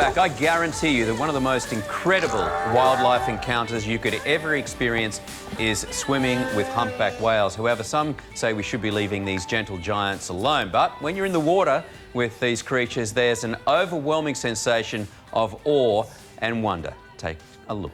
humpback, I guarantee you that one of the most incredible wildlife encounters you could ever experience is swimming with humpback whales. However, some say we should be leaving these gentle giants alone. But when you're in the water with these creatures, there's an overwhelming sensation of awe and wonder. Take a look.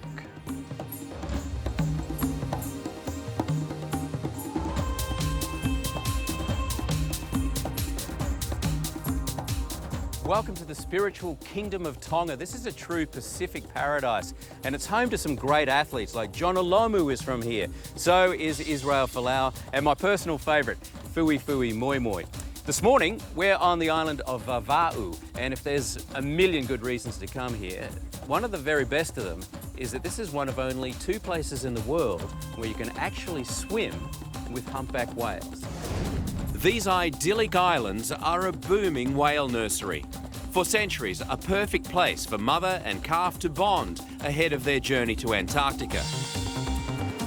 Welcome to the spiritual kingdom of Tonga. This is a true Pacific paradise, and it's home to some great athletes like John Olomu is from here. So is Israel Folau, and my personal favourite, Fui Fui Moi Moi. This morning, we're on the island of Vava'u, and if there's a million good reasons to come here, one of the very best of them is that this is one of only 2 places in the world where you can actually swim with humpback whales. These idyllic islands are a booming whale nursery. For centuries, a perfect place for mother and calf to bond ahead of their journey to Antarctica.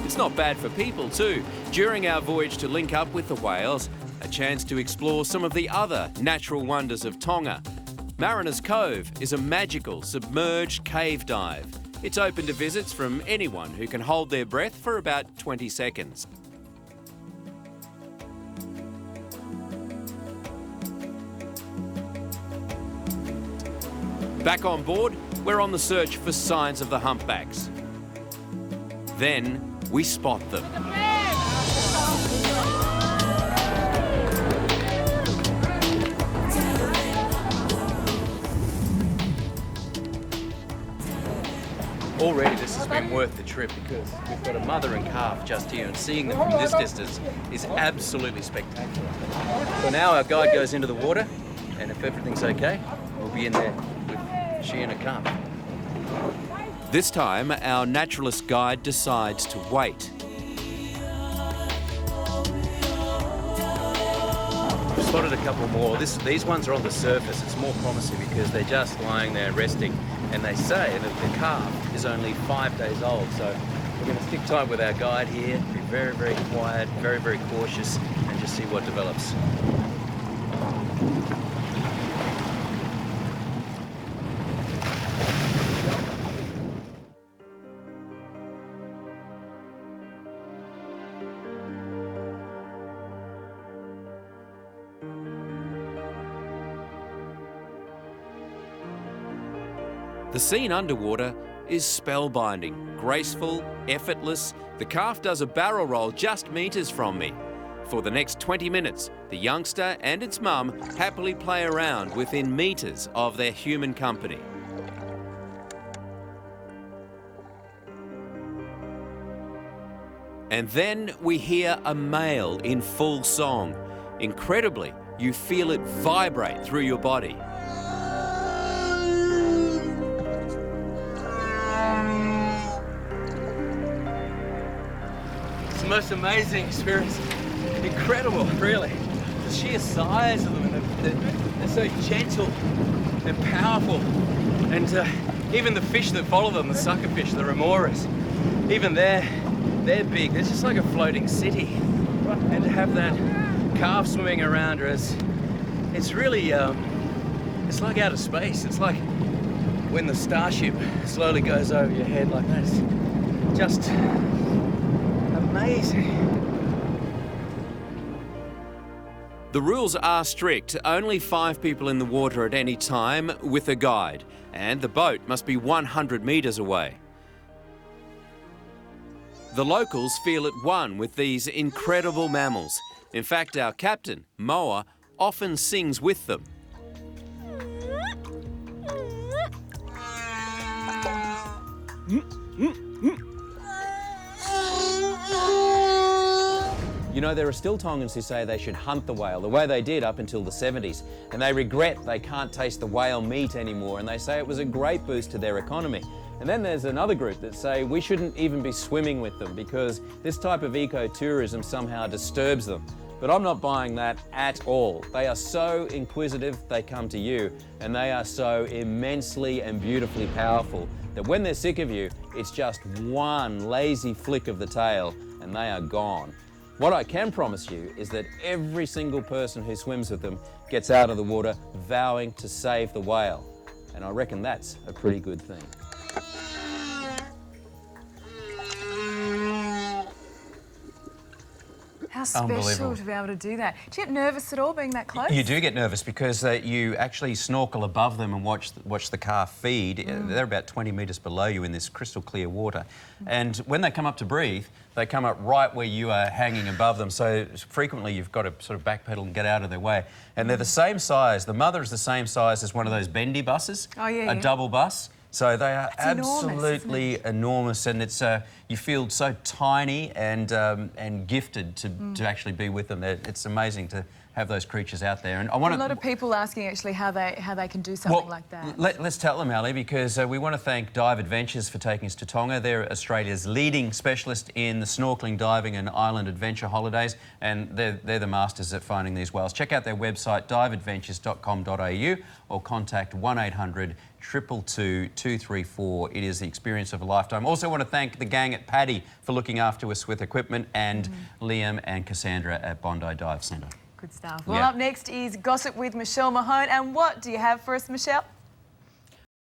It's not bad for people too. During our voyage to link up with the whales, a chance to explore some of the other natural wonders of Tonga. Mariner's Cove is a magical submerged cave dive. It's open to visits from anyone who can hold their breath for about 20 seconds. Back on board, we're on the search for signs of the humpbacks. Then we spot them. Already this has been worth the trip because we've got a mother and calf just here, and seeing them from this distance is absolutely spectacular. So now our guide goes into the water, and if everything's okay, we'll be in there with she and a calf. This time, our naturalist guide decides to wait. We've spotted a couple more. These ones are on the surface. It's more promising because they're just lying there resting. And they say that the calf is only 5 days old. So we're going to stick tight with our guide here, be very, very quiet, very, very cautious, and just see what develops. The scene underwater is spellbinding, graceful, effortless. The calf does a barrel roll just metres from me. For the next 20 minutes, the youngster and its mum happily play around within metres of their human company. And then we hear a male in full song. Incredibly, you feel it vibrate through your body. Most amazing experience. Incredible, really. The sheer size of them, and they're so gentle and powerful. And even the fish that follow them, the sucker fish, the remoras, even they're big. They're just like a floating city. And to have that calf swimming around her, it's really, it's like outer space. It's like when the starship slowly goes over your head like that. It's just amazing. The rules are strict. Only 5 people in the water at any time with a guide, and the boat must be 100 metres away. The locals feel at one with these incredible mammals. In fact, our captain, Moa, often sings with them. You know, there are still Tongans who say they should hunt the whale, the way they did up until the 70s, and they regret they can't taste the whale meat anymore, and they say it was a great boost to their economy. And then there's another group that say we shouldn't even be swimming with them because this type of ecotourism somehow disturbs them. But I'm not buying that at all. They are so inquisitive, they come to you, and they are so immensely and beautifully powerful that when they're sick of you, it's just one lazy flick of the tail and they are gone. What I can promise you is that every single person who swims with them gets out of the water vowing to save the whale. And I reckon that's a pretty good thing. How special to be able to do that. Do you get nervous at all being that close? You do get nervous because you actually snorkel above them and watch the calf feed. They're about 20 metres below you in this crystal clear water. And when they come up to breathe, they come up right where you are hanging above them. So frequently you've got to sort of backpedal and get out of their way. And they're the same size. The mother is the same size as one of those bendy buses, a double bus. So they are absolutely enormous, and it's you feel so tiny and gifted to actually be with them. It's amazing to have those creatures out there. And I want a lot of people asking actually how they can do something like that. Let's tell them, Ali, because we want to thank Dive Adventures for taking us to Tonga. They're Australia's leading specialist in the snorkelling, diving and island adventure holidays, and they're the masters at finding these whales. Check out their website, diveadventures.com.au, or contact 1800 222 234. It is the experience of a lifetime. Also want to thank the gang at Paddy for looking after us with equipment, and Liam and Cassandra at Bondi Dive Centre. Good stuff. Well, up next is Gossip with Michelle Mahone. And what do you have for us, Michelle?